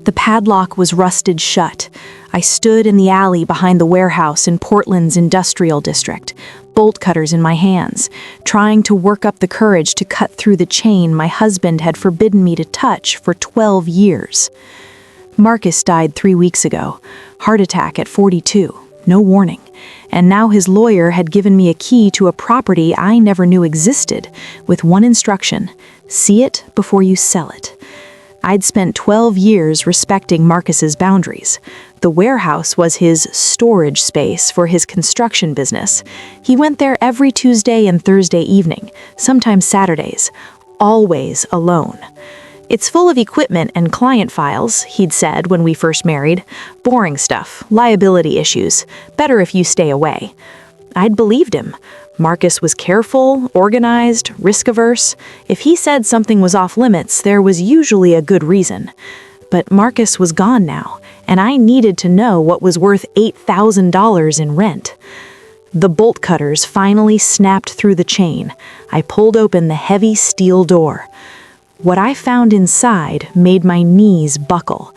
The padlock was rusted shut. I stood in the alley behind the warehouse in Portland's industrial district, bolt cutters in my hands, trying to work up the courage to cut through the chain my husband had forbidden me to touch for 12 years. Marcus died 3 weeks ago, heart attack at 42, no warning, and now his lawyer had given me a key to a property I never knew existed, with one instruction: see it before you sell it. I'd spent 12 years respecting Marcus's boundaries. The warehouse was his storage space for his construction business. He went there every Tuesday and Thursday evening, sometimes Saturdays, always alone. It's full of equipment and client files, he'd said when we first married. Boring stuff, liability issues. Better if you stay away. I'd believed him. Marcus was careful, organized, risk-averse. If he said something was off limits, there was usually a good reason. But Marcus was gone now, and I needed to know what was worth $8,000 in rent. The bolt cutters finally snapped through the chain. I pulled open the heavy steel door. What I found inside made my knees buckle.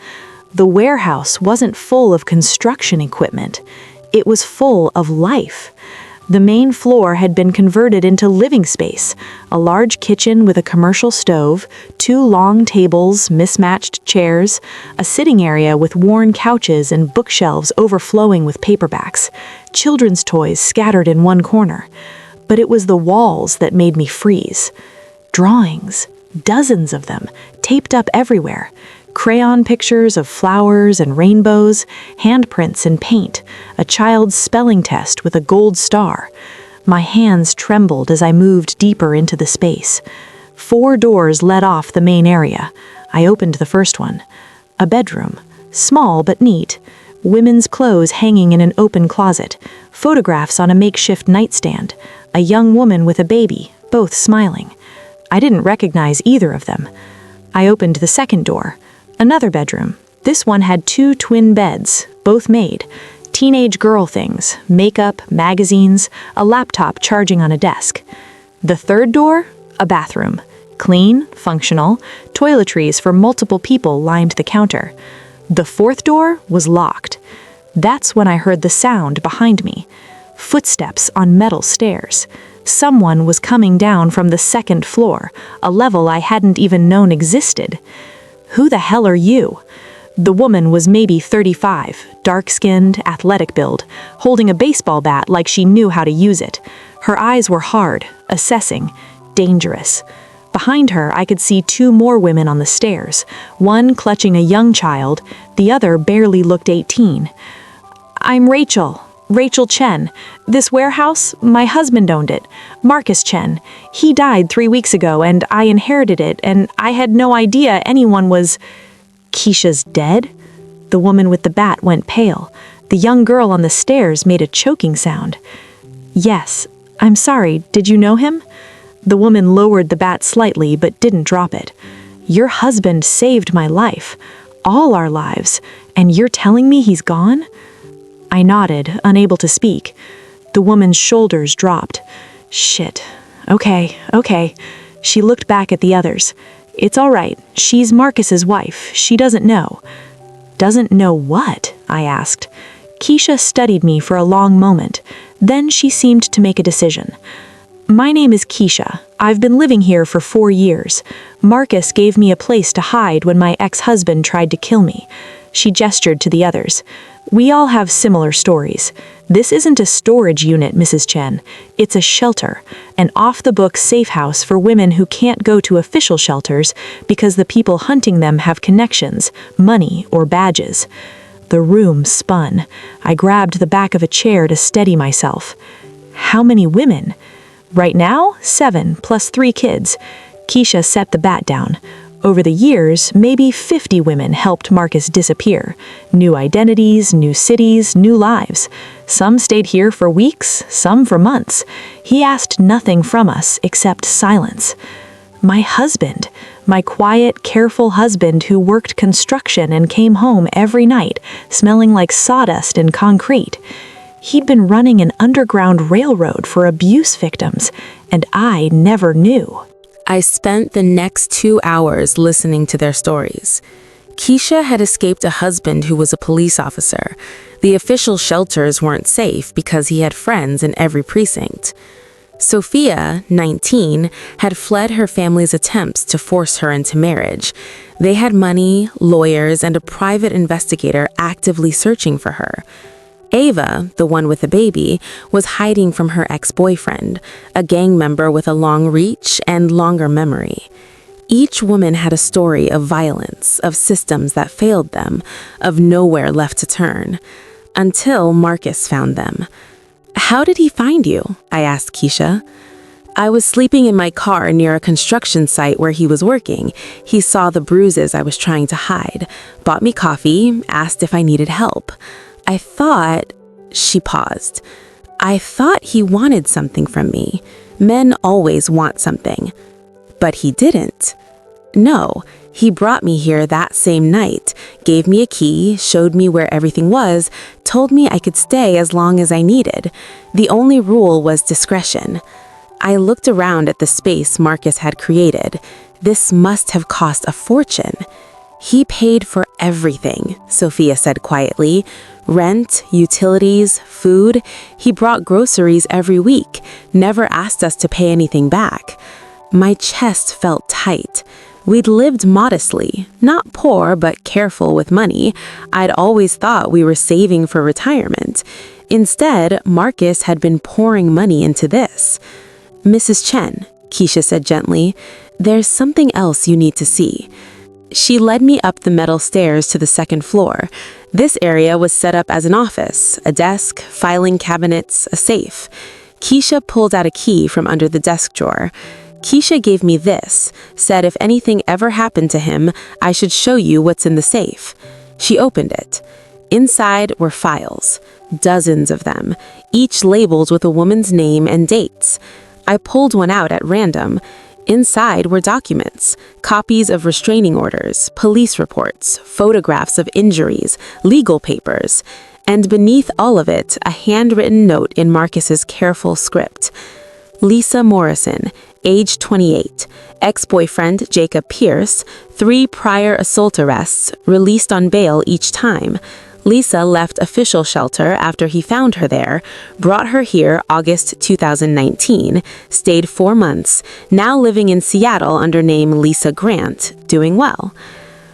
The warehouse wasn't full of construction equipment. It was full of life. The main floor had been converted into living space, a large kitchen with a commercial stove, 2 long tables, mismatched chairs, a sitting area with worn couches and bookshelves overflowing with paperbacks, children's toys scattered in one corner. But it was the walls that made me freeze. Drawings, dozens of them, taped up everywhere. Crayon pictures of flowers and rainbows, handprints in paint, a child's spelling test with a gold star. My hands trembled as I moved deeper into the space. 4 doors led off the main area. I opened the first one. A bedroom, small but neat. Women's clothes hanging in an open closet, photographs on a makeshift nightstand, a young woman with a baby, both smiling. I didn't recognize either of them. I opened the second door. Another bedroom. This one had 2 twin beds, both made. Teenage girl things, makeup, magazines, a laptop charging on a desk. The third door? A bathroom. Clean, functional, toiletries for multiple people lined the counter. The fourth door was locked. That's when I heard the sound behind me. Footsteps on metal stairs. Someone was coming down from the 2nd floor, a level I hadn't even known existed. "Who the hell are you?" The woman was maybe 35, dark-skinned, athletic build, holding a baseball bat like she knew how to use it. Her eyes were hard, assessing, dangerous. Behind her, I could see 2 more women on the stairs, one clutching a young child, the other barely looked 18. "I'm Rachel Chen. This warehouse, my husband owned it, Marcus Chen. He died 3 weeks ago and I inherited it, and I had no idea anyone was—" "Keisha's dead?" The woman with the bat went pale. The young girl on the stairs made a choking sound. "Yes. I'm sorry, did you know him?" The woman lowered the bat slightly but didn't drop it. "Your husband saved my life. All our lives. And you're telling me he's gone?" I nodded, unable to speak. The woman's shoulders dropped. "Shit. Okay. She looked back at the others. "It's all right. She's Marcus's wife. She doesn't know." "Doesn't know what?" I asked. Keisha studied me for a long moment. Then she seemed to make a decision. "My name is Keisha. I've been living here for 4 years. Marcus gave me a place to hide when my ex-husband tried to kill me." She gestured to the others. "We all have similar stories. This isn't a storage unit, Mrs. Chen. It's a shelter, an off-the-book safe house for women who can't go to official shelters because the people hunting them have connections, money, or badges." The room spun. I grabbed the back of a chair to steady myself. "How many women?" "Right now, 7, plus 3 kids." Keisha set the bat down. "Over the years, maybe 50 women helped Marcus disappear. New identities, new cities, new lives. Some stayed here for weeks, some for months. He asked nothing from us except silence. My husband, my quiet, careful husband who worked construction and came home every night, smelling like sawdust and concrete. He'd been running an underground railroad for abuse victims, and I never knew." I spent the next 2 hours listening to their stories. Keisha had escaped a husband who was a police officer. The official shelters weren't safe because he had friends in every precinct. Sophia, 19, had fled her family's attempts to force her into marriage. They had money, lawyers, and a private investigator actively searching for her. Ava, the one with the baby, was hiding from her ex-boyfriend, a gang member with a long reach and longer memory. Each woman had a story of violence, of systems that failed them, of nowhere left to turn. Until Marcus found them. "How did he find you?" I asked Keisha. "I was sleeping in my car near a construction site where he was working. He saw the bruises I was trying to hide, bought me coffee, asked if I needed help. I thought..." She paused. "I thought he wanted something from me. Men always want something." "But he didn't." "No, he brought me here that same night, gave me a key, showed me where everything was, told me I could stay as long as I needed. The only rule was discretion." I looked around at the space Marcus had created. This must have cost a fortune. "He paid for everything," Sophia said quietly. "Rent, utilities, food. He brought groceries every week, never asked us to pay anything back." My chest felt tight. We'd lived modestly, not poor, but careful with money. I'd always thought we were saving for retirement. Instead, Marcus had been pouring money into this. "Mrs. Chen," Keisha said gently, "there's something else you need to see." She led me up the metal stairs to the second floor. This area was set up as an office, a desk, filing cabinets, a safe. Keisha pulled out a key from under the desk drawer. "Keisha gave me this, said if anything ever happened to him, I should show you what's in the safe." She opened it. Inside were files, dozens of them, each labeled with a woman's name and dates. I pulled one out at random. Inside were documents, copies of restraining orders, police reports, photographs of injuries, legal papers, and beneath all of it, a handwritten note in Marcus's careful script. "Lisa Morrison, age 28, ex-boyfriend Jacob Pierce, 3 prior assault arrests, released on bail each time. Lisa left official shelter after he found her there, brought her here August 2019, stayed 4 months, now living in Seattle under name Lisa Grant, doing well."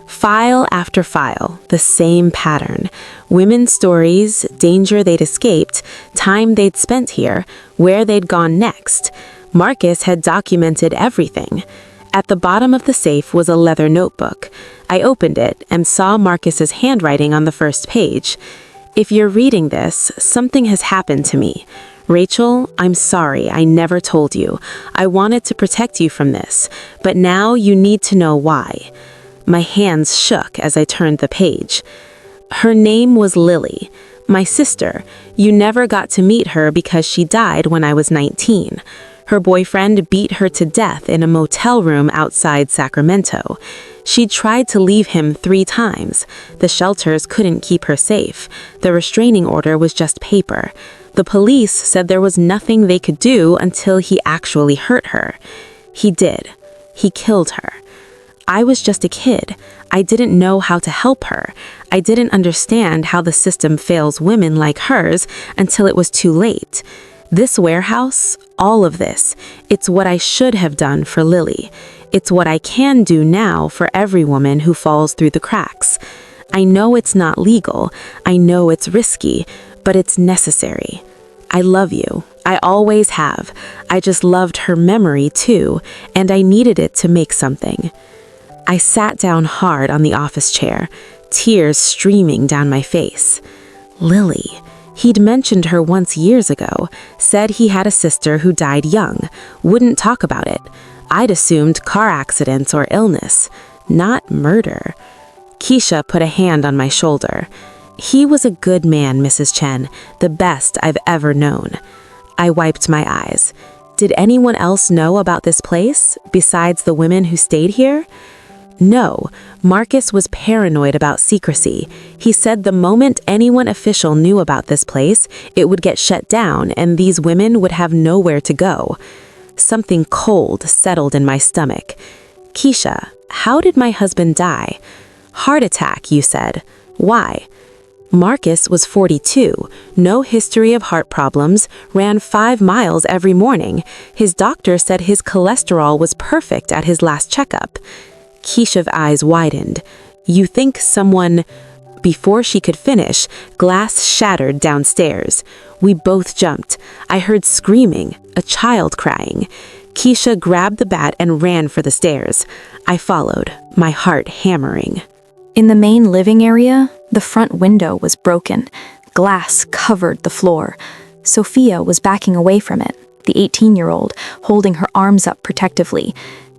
File after file, the same pattern. Women's stories, danger they'd escaped, time they'd spent here, where they'd gone next. Marcus had documented everything. At the bottom of the safe was a leather notebook. I opened it and saw Marcus's handwriting on the first page. "If you're reading this, something has happened to me. Rachel, I'm sorry I never told you. I wanted to protect you from this, but now you need to know why." My hands shook as I turned the page. "Her name was Lily, my sister. You never got to meet her because she died when I was 19. Her boyfriend beat her to death in a motel room outside Sacramento. She tried to leave him 3 times. The shelters couldn't keep her safe. The restraining order was just paper. The police said there was nothing they could do until he actually hurt her. He did. He killed her. I was just a kid. I didn't know how to help her. I didn't understand how the system fails women like hers until it was too late. This warehouse, all of this, it's what I should have done for Lily. It's what I can do now for every woman who falls through the cracks. I know it's not legal. I know it's risky, but it's necessary. I love you. I always have. I just loved her memory too, and I needed it to make something." I sat down hard on the office chair, tears streaming down my face. Lily. He'd mentioned her once years ago, said he had a sister who died young, wouldn't talk about it. I'd assumed car accidents or illness, not murder. Keisha put a hand on my shoulder. "He was a good man, Mrs. Chen, the best I've ever known." I wiped my eyes. "Did anyone else know about this place, besides the women who stayed here?" "No, Marcus was paranoid about secrecy. He said the moment anyone official knew about this place, it would get shut down and these women would have nowhere to go." Something cold settled in my stomach. "Keisha, how did my husband die?" Heart attack, you said. Why? Marcus was 42, no history of heart problems, ran 5 miles every morning. His doctor said his cholesterol was perfect at his last checkup. Keisha's eyes widened. You think someone... Before she could finish, glass shattered downstairs. We both jumped. I heard screaming, a child crying. Keisha grabbed the bat and ran for the stairs. I followed, my heart hammering. In the main living area, the front window was broken. Glass covered the floor. Sophia was backing away from it, the 18-year-old, holding her arms up protectively.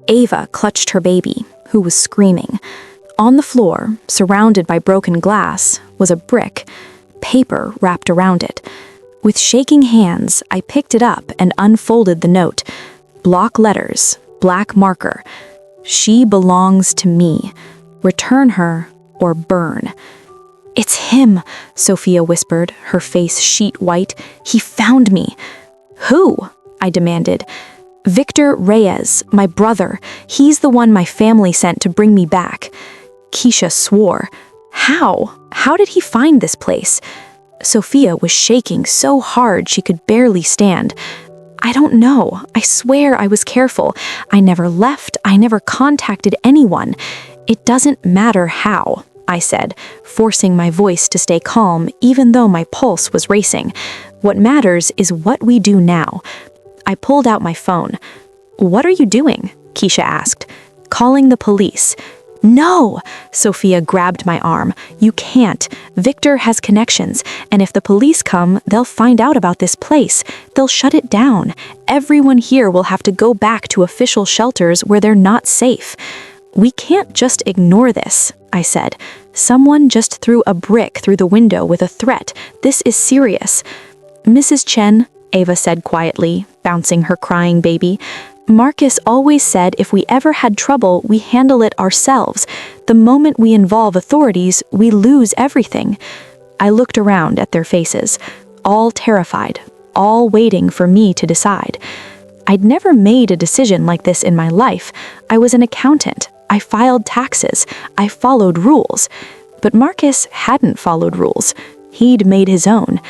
Ava clutched her baby, who was screaming. On the floor, surrounded by broken glass, was a brick, paper wrapped around it. With shaking hands, I picked it up and unfolded the note. Block letters, black marker. She belongs to me. Return her or burn. It's him, Sophia whispered, her face sheet white. He found me. Who? I demanded. Victor Reyes, my brother. He's the one my family sent to bring me back. Keisha swore. How? How did he find this place? Sophia was shaking so hard she could barely stand. I don't know. I swear I was careful. I never left. I never contacted anyone. It doesn't matter how, I said, forcing my voice to stay calm even though my pulse was racing. What matters is what we do now. I pulled out my phone. What are you doing? Keisha asked. Calling the police. No! Sophia grabbed my arm. You can't. Victor has connections, and if the police come, they'll find out about this place. They'll shut it down. Everyone here will have to go back to official shelters where they're not safe. We can't just ignore this, I said. Someone just threw a brick through the window with a threat. This is serious. Mrs. Chen, Ava said quietly, bouncing her crying baby, Marcus always said if we ever had trouble, we handle it ourselves. The moment we involve authorities, we lose everything. I looked around at their faces, all terrified, all waiting for me to decide. I'd never made a decision like this in my life. I was an accountant. I filed taxes. I followed rules. But Marcus hadn't followed rules. He'd made his own.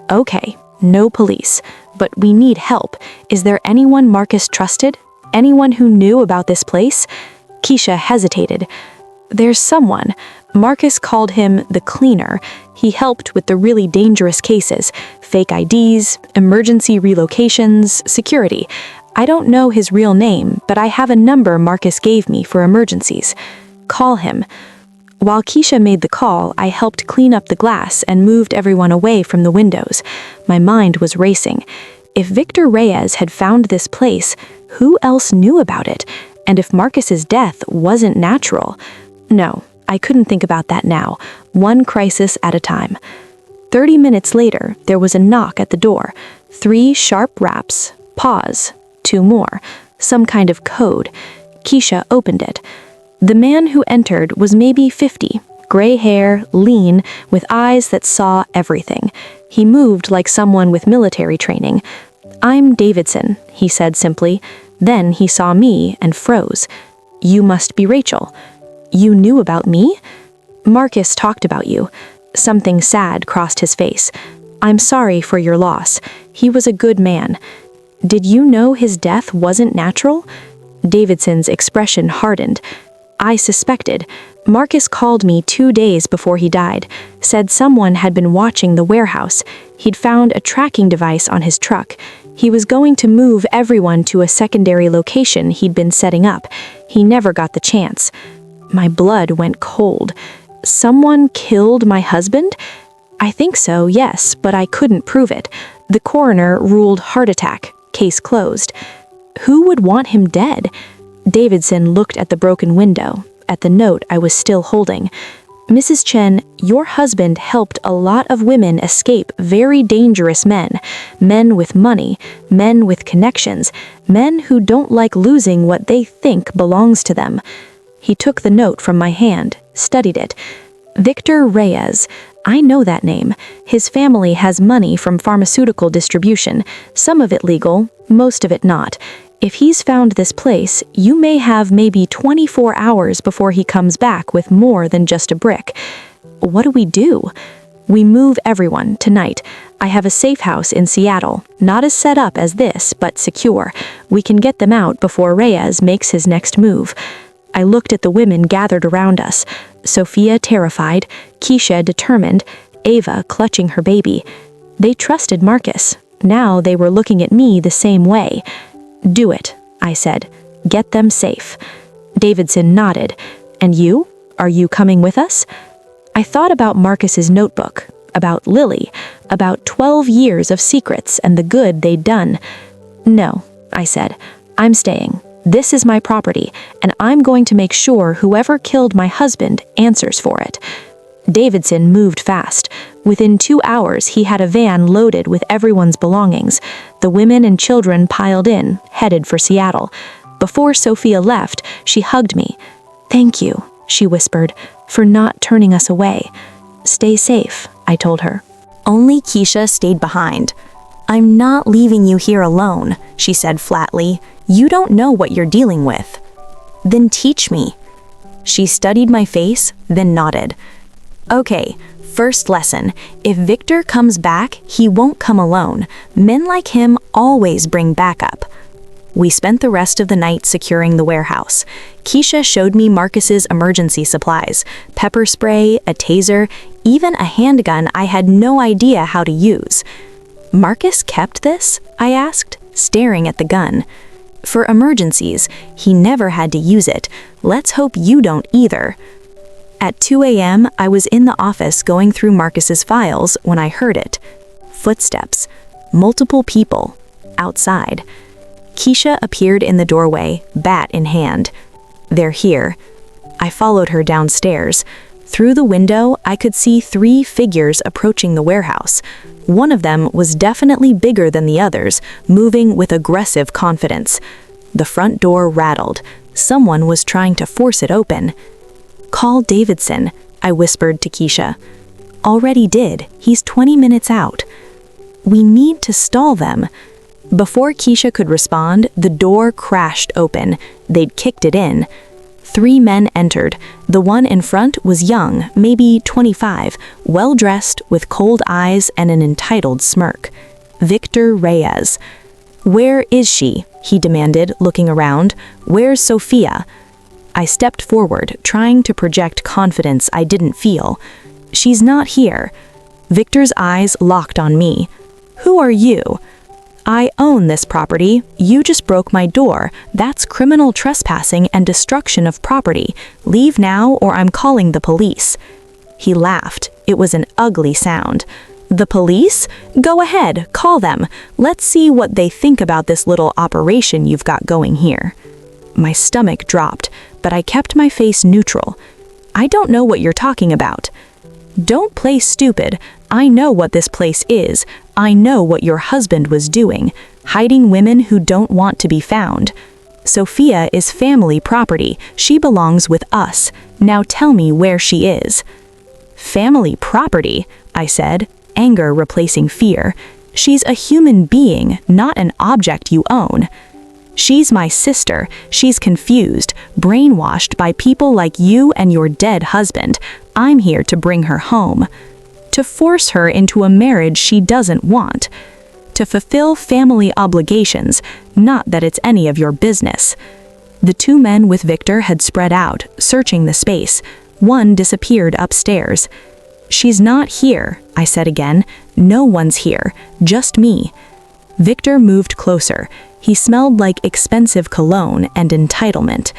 Okay, no police. But we need help. Is there anyone Marcus trusted? Anyone who knew about this place? Keisha hesitated. There's someone. Marcus called him the cleaner. He helped with the really dangerous cases, fake IDs, emergency relocations, security. I don't know his real name, but I have a number Marcus gave me for emergencies. Call him. While Keisha made the call, I helped clean up the glass and moved everyone away from the windows. My mind was racing. If Victor Reyes had found this place, who else knew about it? And if Marcus's death wasn't natural? No, I couldn't think about that now. One crisis at a time. 30 minutes later, there was a knock at the door. 3 sharp raps. Pause. 2 more. Some kind of code. Keisha opened it. The man who entered was maybe 50, gray hair, lean, with eyes that saw everything. He moved like someone with military training. I'm Davidson, he said simply. Then he saw me and froze. You must be Rachel. You knew about me? Marcus talked about you. Something sad crossed his face. I'm sorry for your loss. He was a good man. Did you know his death wasn't natural? Davidson's expression hardened. I suspected. Marcus called me 2 days before he died, said someone had been watching the warehouse. He'd found a tracking device on his truck. He was going to move everyone to a secondary location he'd been setting up. He never got the chance. My blood went cold. Someone killed my husband? I think so, yes, but I couldn't prove it. The coroner ruled heart attack. Case closed. Who would want him dead? Davidson looked at the broken window, at the note I was still holding. Mrs. Chen, your husband helped a lot of women escape very dangerous men. Men with money, men with connections, men who don't like losing what they think belongs to them. He took the note from my hand, studied it. Victor Reyes. I know that name. His family has money from pharmaceutical distribution, some of it legal, most of it not. If he's found this place, you may have maybe 24 hours before he comes back with more than just a brick. What do we do? We move everyone tonight. I have a safe house in Seattle, not as set up as this, but secure. We can get them out before Reyes makes his next move. I looked at the women gathered around us. Sophia terrified, Keisha determined, Ava clutching her baby. They trusted Marcus. Now they were looking at me the same way. Do it, I said. Get them safe. Davidson nodded. And you? Are you coming with us? I thought about Marcus's notebook, about Lily, about 12 years of secrets and the good they'd done. No, I said. I'm staying. This is my property, and I'm going to make sure whoever killed my husband answers for it. Davidson moved fast. Within 2 hours, he had a van loaded with everyone's belongings. The women and children piled in, headed for Seattle. Before Sophia left, she hugged me. "Thank you," she whispered, "for not turning us away." "Stay safe," I told her. Only Keisha stayed behind. "I'm not leaving you here alone," she said flatly. "You don't know what you're dealing with." "Then teach me." She studied my face, then nodded. "Okay, first lesson. If Victor comes back, he won't come alone. Men like him always bring backup." We spent the rest of the night securing the warehouse. Keisha showed me Marcus's emergency supplies, pepper spray, a taser, even a handgun I had no idea how to use. "Marcus kept this?" I asked, staring at the gun. "For emergencies. He never had to use it. Let's hope you don't either." At 2 a.m., I was in the office going through Marcus's files when I heard it. Footsteps. Multiple people. Outside. Keisha appeared in the doorway, bat in hand. "They're here." I followed her downstairs. Through the window, I could see 3 figures approaching the warehouse. One of them was definitely bigger than the others, moving with aggressive confidence. The front door rattled. Someone was trying to force it open. "Call Davidson," I whispered to Keisha. "Already did. He's 20 minutes out." "We need to stall them." Before Keisha could respond, the door crashed open. They'd kicked it in. 3 men entered. The one in front was young, maybe 25, well-dressed, with cold eyes and an entitled smirk. Victor Reyes. "Where is she?" he demanded, looking around. "Where's Sophia?" I stepped forward, trying to project confidence I didn't feel. "She's not here." Victor's eyes locked on me. "Who are you?" "I own this property. You just broke my door. That's criminal trespassing and destruction of property. Leave now or I'm calling the police." He laughed. It was an ugly sound. "The police? Go ahead, call them. Let's see what they think about this little operation you've got going here." My stomach dropped, but I kept my face neutral. "I don't know what you're talking about." "Don't play stupid. I know what this place is. I know what your husband was doing, hiding women who don't want to be found. Sophia is family property. She belongs with us. Now tell me where she is." "Family property?" I said, anger replacing fear. "She's a human being, not an object you own." "She's my sister. She's confused, brainwashed by people like you and your dead husband. I'm here to bring her home. To force her into a marriage she doesn't want. To fulfill family obligations, not that it's any of your business." The 2 men with Victor had spread out, searching the space. One disappeared upstairs. "She's not here," I said again. "No one's here, just me." Victor moved closer. He smelled like expensive cologne and entitlement.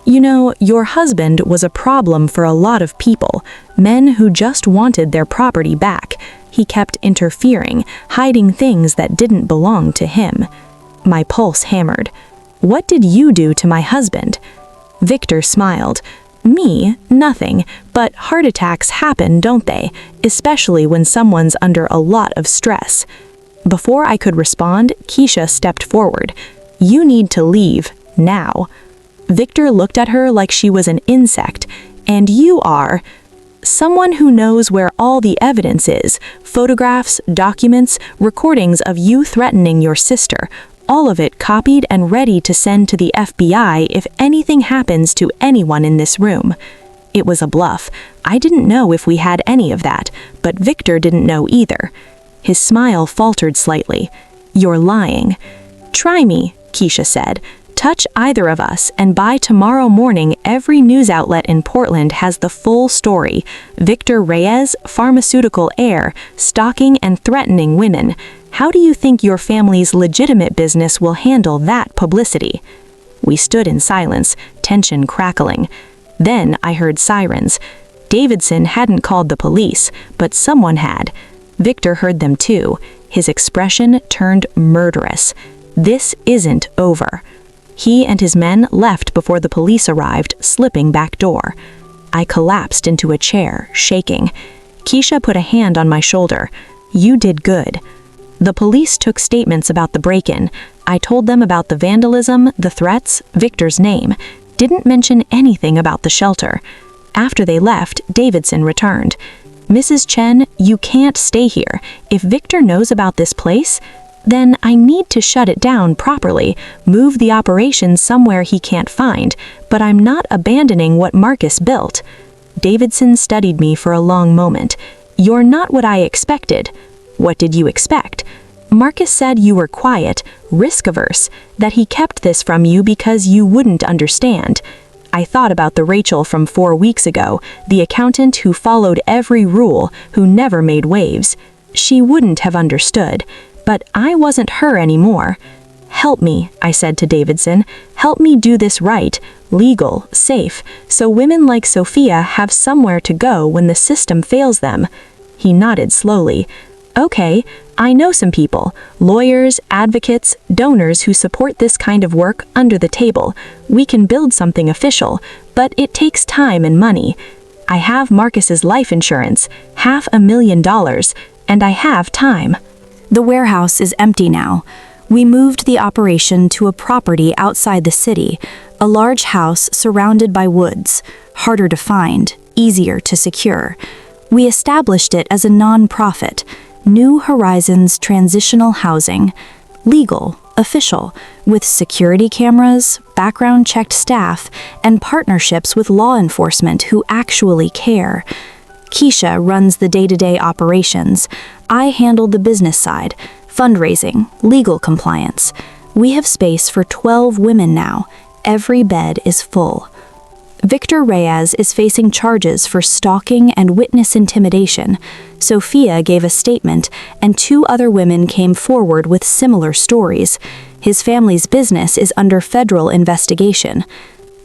"You know, your husband was a problem for a lot of people, men who just wanted their property back. He kept interfering, hiding things that didn't belong to him." My pulse hammered. "What did you do to my husband?" Victor smiled. "Me? Nothing. But heart attacks happen, don't they? Especially when someone's under a lot of stress." Before I could respond, Keisha stepped forward. "You need to leave, now." Victor looked at her like she was an insect. "And you are?" "Someone who knows where all the evidence is. Photographs, documents, recordings of you threatening your sister. all of it copied and ready to send to the FBI if anything happens to anyone in this room. It was a bluff. I didn't know if we had any of that, but Victor didn't know either. His smile faltered slightly. "You're lying." "Try me," Keisha said. "Touch either of us, and by tomorrow morning, every news outlet in Portland has the full story. Victor Reyes, pharmaceutical heir, stalking and threatening women. How do you think your family's legitimate business will handle that publicity?" We stood in silence, tension crackling. Then I heard sirens. Davidson hadn't called the police, but someone had. Victor heard them too. His expression turned murderous. This isn't over. He and his men left before the police arrived, slipping back door. I collapsed into a chair, shaking. Keisha put a hand on my shoulder. "You did good." The police took statements about the break-in. I told them about the vandalism, the threats, Victor's name. Didn't mention anything about the shelter. After they left, Davidson returned. "Mrs. Chen, you can't stay here. If Victor knows about this place, then I need to shut it down properly, move the operation somewhere he can't find, but I'm not abandoning what Marcus built." Davidson studied me for a long moment. "You're not what I expected." "What did you expect?" "Marcus said you were quiet, risk-averse, that he kept this from you because you wouldn't understand." I thought about the Rachel from 4 weeks ago, the accountant who followed every rule, who never made waves. She wouldn't have understood. But I wasn't her anymore. "Help me," I said to Davidson. "Help me do this right, legal, safe, so women like Sophia have somewhere to go when the system fails them." He nodded slowly. "Okay, I know some people, lawyers, advocates, donors who support this kind of work under the table. We can build something official, but it takes time and money. I have Marcus's life insurance, $500,000, and I have time." The warehouse is empty now. We moved the operation to a property outside the city, a large house surrounded by woods, harder to find, easier to secure. We established it as a non-profit, New Horizons Transitional Housing, legal, official, with security cameras, background-checked staff, and partnerships with law enforcement who actually care. Keisha runs the day-to-day operations. I handle the business side, fundraising, legal compliance. We have space for 12 women now. Every bed is full. Victor Reyes is facing charges for stalking and witness intimidation. Sophia gave a statement, and 2 other women came forward with similar stories. His family's business is under federal investigation.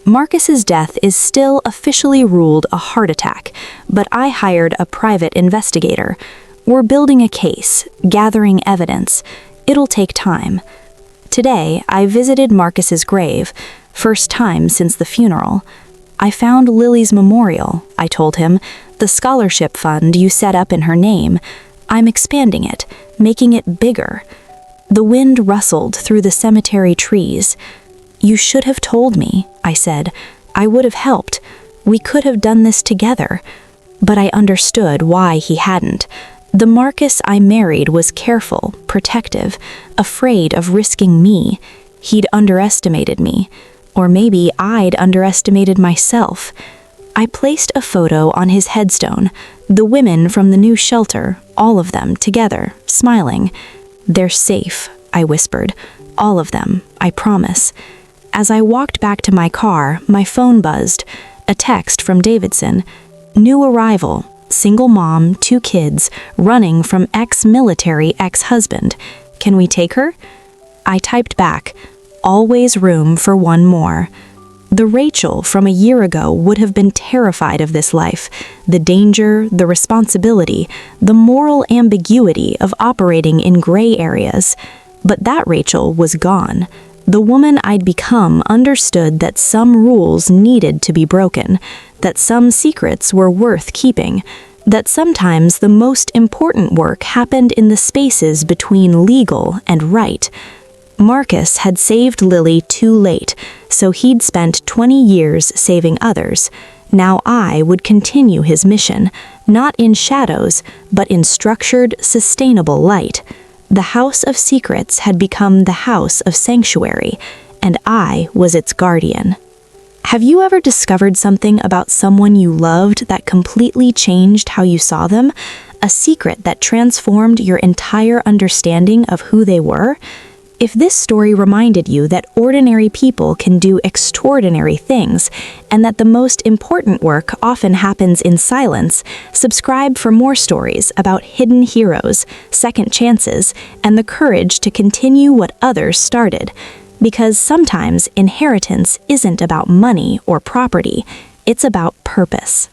Marcus's death is still officially ruled a heart attack, but I hired a private investigator. We're building a case, gathering evidence. It'll take time. Today, I visited Marcus's grave, first time since the funeral. "I found Lily's memorial," I told him, "the scholarship fund you set up in her name. I'm expanding it, making it bigger." The wind rustled through the cemetery trees. "You should have told me," I said. "I would have helped. We could have done this together." But I understood why he hadn't. The Marcus I married was careful, protective, afraid of risking me. He'd underestimated me. Or maybe I'd underestimated myself. I placed a photo on his headstone, the women from the new shelter, all of them together, smiling. "They're safe," I whispered. "All of them, I promise." As I walked back to my car, my phone buzzed. A text from Davidson. "New arrival, single mom, 2 kids, running from ex-military ex-husband. Can we take her?" I typed back, "Always room for one more." The Rachel from a year ago would have been terrified of this life, the danger, the responsibility, the moral ambiguity of operating in gray areas. But that Rachel was gone. The woman I'd become understood that some rules needed to be broken, that some secrets were worth keeping, that sometimes the most important work happened in the spaces between legal and right. Marcus had saved Lily too late, so he'd spent 20 years saving others. Now I would continue his mission, not in shadows, but in structured, sustainable light. The house of secrets had become the house of sanctuary, and I was its guardian. Have you ever discovered something about someone you loved that completely changed how you saw them? A secret that transformed your entire understanding of who they were? If this story reminded you that ordinary people can do extraordinary things, and that the most important work often happens in silence, subscribe for more stories about hidden heroes, second chances, and the courage to continue what others started. Because sometimes inheritance isn't about money or property, it's about purpose.